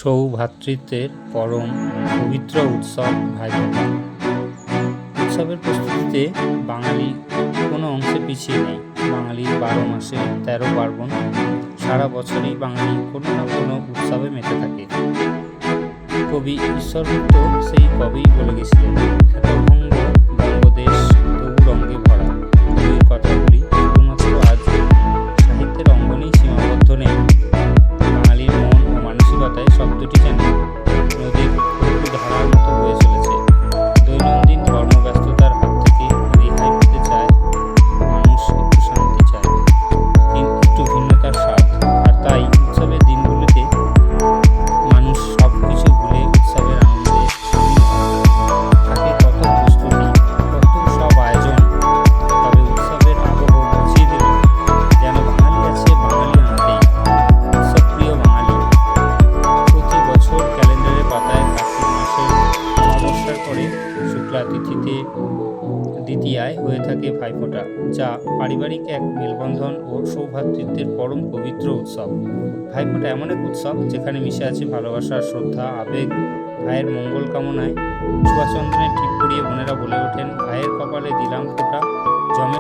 সৌভ্রাতৃত্বের পরম পবিত্র উৎসব ভাইফোঁটা। উৎসবের প্রস্তুতিতে বাঙালি কোনো অংশে পিছিয়ে নেই। বাঙালির 12 মাসে 13 পার্বণ, সারা বছরই বাঙালি কোনো না কোনো উৎসবে মেতে থাকে। কবি ঈশ্বরগুপ্ত সেই কবেই বলে গেছিলেন, ক্ষেত্রভঙ্গ বঙ্গদেশ তবু রঙ্গে ভরা। কবির কথাগুলি শুধুমাত্র আজ সাহিত্যের অঙ্গনেই সীমাবদ্ধ নেই, বাঙালির মন ও মানসিকতায় শব্দটি যেন নদীর ধারার মতো বয়ে চলেছে। দৈনন্দিন কর্মব্যস্ততার হাত থেকে রেহাই পেতে চায় মানুষ, একটু শান্তি চায়, একটু ভিন্নতার স্বাদ। আর তাই উৎসবের দিনগুলোতে মানুষ সব কিছু ভুলে উৎসবের আনন্দে সামিল হয়। থাকে কত প্রস্তুতি, কত সব আয়োজন। তবে উৎসবের আবহ বুঝিয়ে দিল যেন বাঙালি আছে বাঙালি আনতেই। উৎসবপ্রিয় বাঙালি প্রতি বছর ক্যালেন্ডারের পাতায় কার্তিক মাসের অমাবস্যার পরে শুক্লা তিথিতে দ্বিতীয়ায় হয়ে থাকে ভাইফোঁটা, যা পারিবারিক এক মেলবন্ধন ও সৌভ্রাতৃত্বের পরম পবিত্র উৎসব। ভাইফোঁটা এমন এক উৎসব যেখানে মিশে আছে ভালোবাসা, শ্রদ্ধা, আবেগ। ভাইয়ের মঙ্গল কামনায় চুয়াচন্দনের টিপ পরিয়ে বোনেরা বলে ওঠেন, ভাইয়ের কপালে দিলাম ফোঁটা, জমে